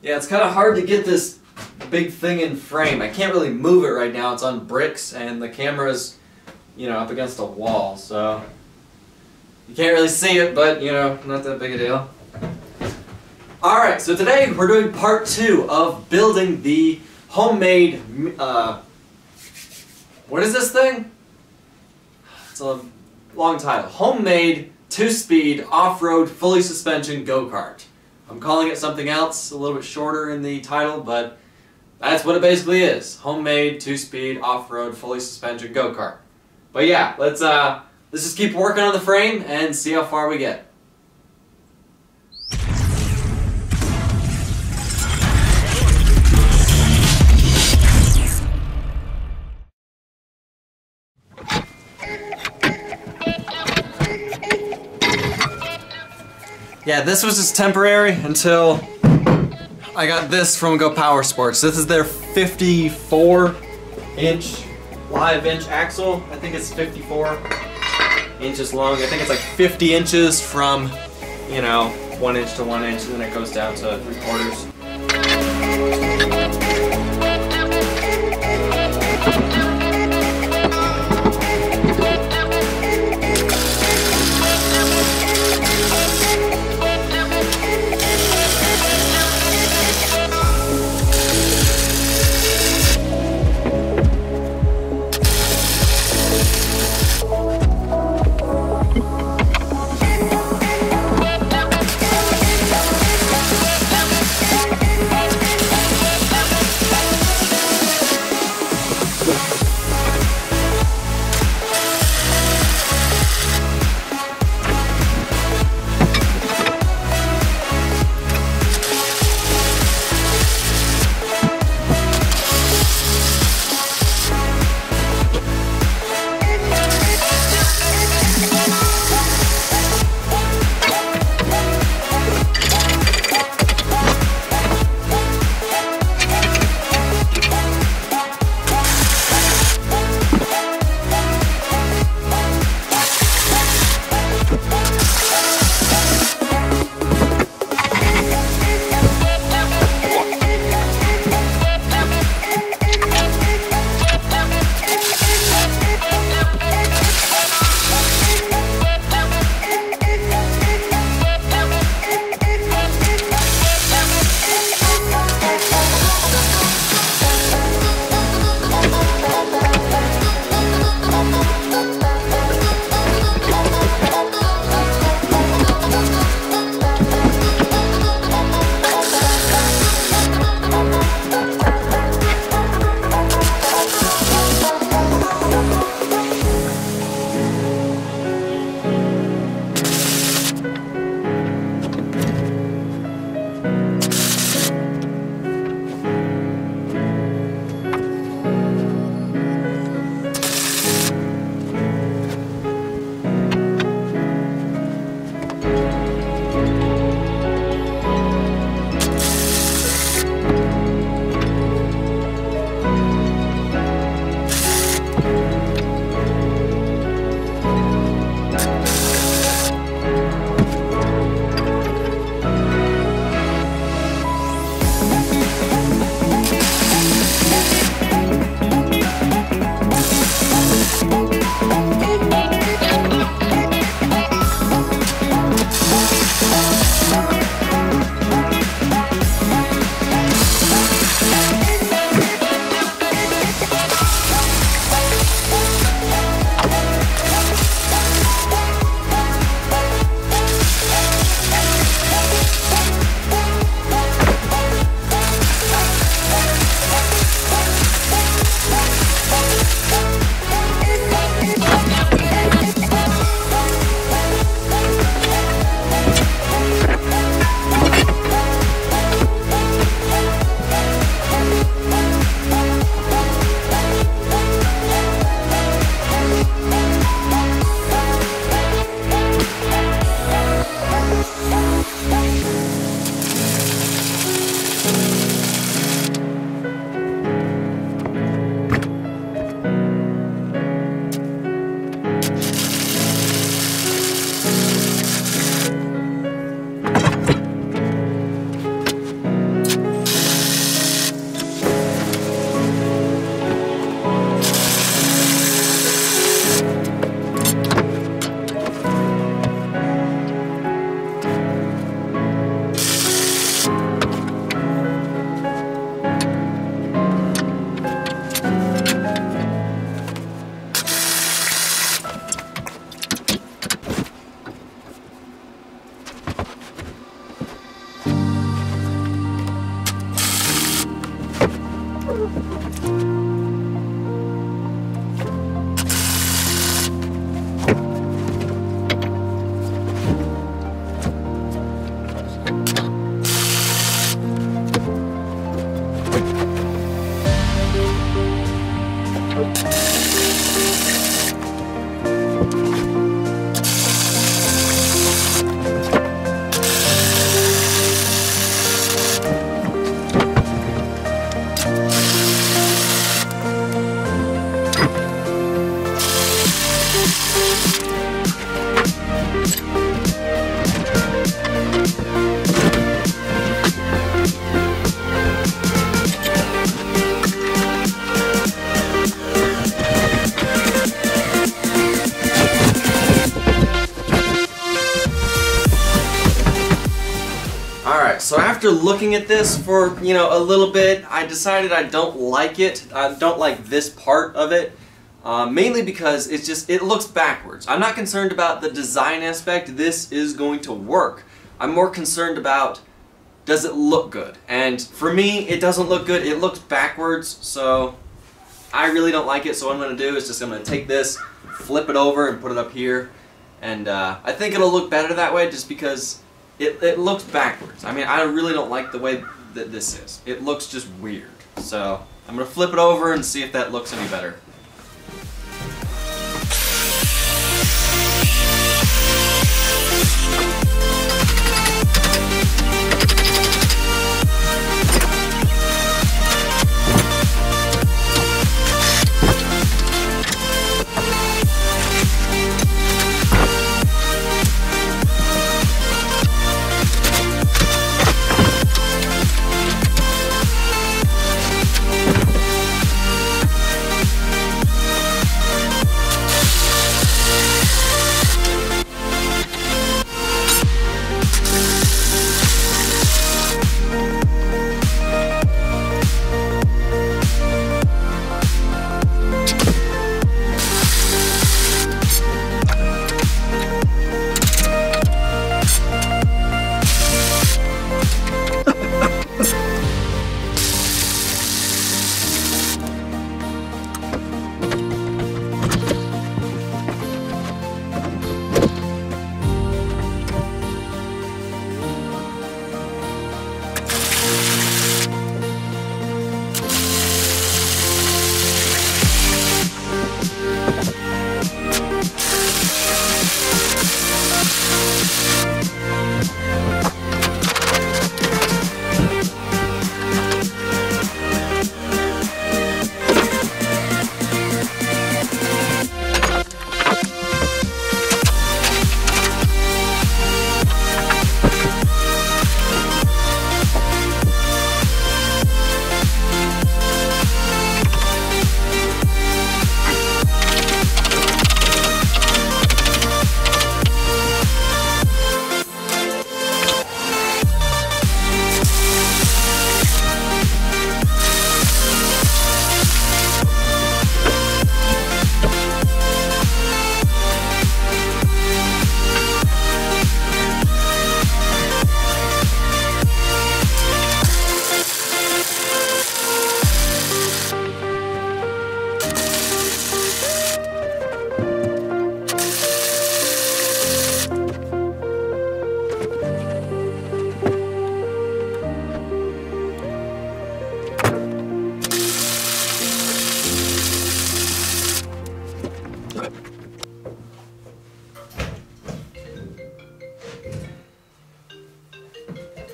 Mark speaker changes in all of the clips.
Speaker 1: Yeah, it's kind of hard to get this big thing in frame. I can't really move it right now. It's on bricks and the camera's, up against a wall, so you can't really see it, but, not that big a deal. Alright, so today we're doing part 2 of building the homemade, what is this thing? It's a long title. Homemade 2-speed off-road fully suspension go-kart. I'm calling it something else, a little bit shorter in the title, but that's what it basically is. Homemade 2-speed off-road fully suspension go-kart. But yeah, let's just keep working on the frame and see how far we get. Yeah, this was just temporary until I got this from Go Power Sports. This is their 54-inch live inch axle. I think it's 54 inches long. I think it's like 50 inches from, 1 inch to 1 inch, and then it goes down to 3/4. So after looking at this for, a little bit, I decided I don't like it. I don't like this part of it, mainly because it looks backwards. I'm not concerned about the design aspect. This is going to work. I'm more concerned about, does it look good? And for me, it doesn't look good. It looks backwards, so I really don't like it. So what I'm going to do is I'm going to take this, flip it over, and put it up here. And I think it'll look better that way just because it looks backwards. I mean, I really don't like the way that this is. It looks just weird. So I'm going to flip it over and see if that looks any better.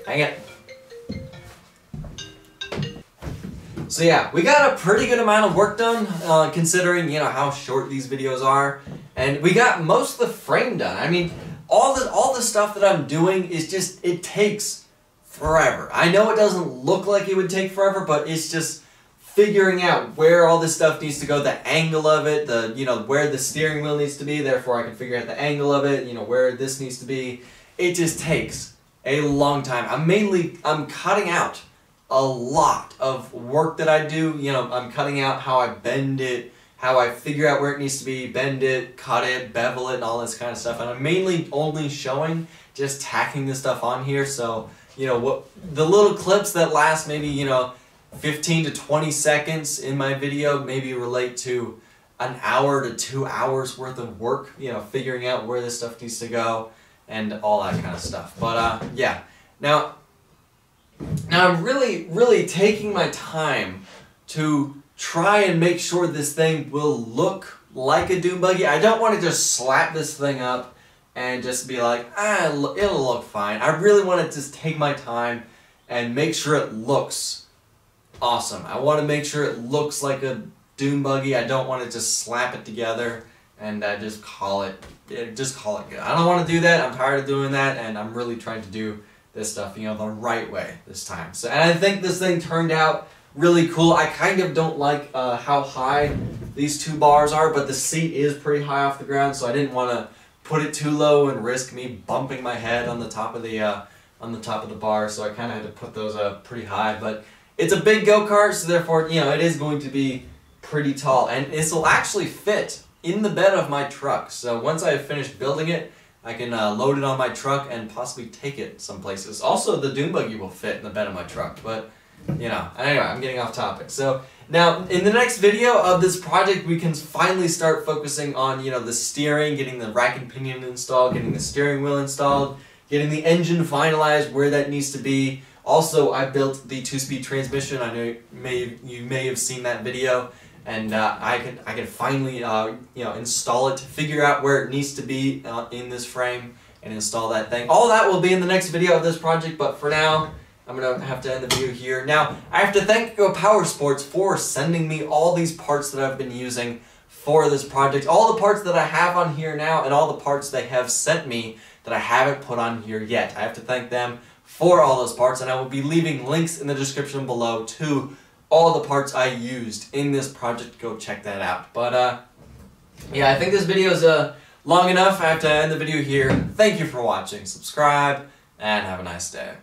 Speaker 1: Hang it. So yeah, we got a pretty good amount of work done, considering, how short these videos are. And we got most of the frame done. I mean, all the stuff that I'm doing is just, it takes forever. I know it doesn't look like it would take forever, but it's just figuring out where all this stuff needs to go, the angle of it, where the steering wheel needs to be, therefore I can figure out the angle of it, where this needs to be. It just takes a long time. I'm cutting out a lot of work that I do. I'm cutting out how I bend it, how I figure out where it needs to be, bend it, cut it, bevel it, and all this kind of stuff. And I'm mainly only showing just tacking this stuff on here. So, what the little clips that last maybe, 15 to 20 seconds in my video maybe relate to an hour to 2 hours worth of work, you know, figuring out where this stuff needs to go and all that kind of stuff. But yeah, now I'm really taking my time to try and make sure this thing will look like a dune buggy. I don't want to just slap this thing up and just be like, it'll look fine. I really want to just take my time and make sure it looks awesome. I want to make sure it looks like a dune buggy. I don't want to just slap it together and just call it good. I don't want to do that. I'm tired of doing that, and I'm really trying to do this stuff, you know, the right way this time. So, and I think this thing turned out really cool. I kind of don't like how high these two bars are, but the seat is pretty high off the ground, so I didn't want to put it too low and risk me bumping my head on the top of the bar. So I kind of had to put those pretty high. But it's a big go-kart, so therefore, you know, it is going to be pretty tall, and this will actually fit in the bed of my truck. So once I have finished building it, I can load it on my truck and possibly take it some places. Also, the dune buggy will fit in the bed of my truck, but you know, anyway, I'm getting off topic. So now, in the next video of this project, we can finally start focusing on, you know, the steering, getting the rack and pinion installed, getting the steering wheel installed, getting the engine finalized where that needs to be. Also, I built the 2-speed transmission. I know you may have seen that video, and I can finally you know, install it, figure out where it needs to be in this frame, and install that thing. All that will be in the next video of this project, but for now, I'm going to have to end the video here. Now, I have to thank Power Sports for sending me all these parts that I've been using for this project. All the parts that I have on here now, and all the parts they have sent me that I haven't put on here yet. I have to thank them for all those parts, and I will be leaving links in the description below to all the parts I used in this project. Go check that out. But yeah, I think this video is long enough. I have to end the video here. Thank you for watching. Subscribe, and have a nice day.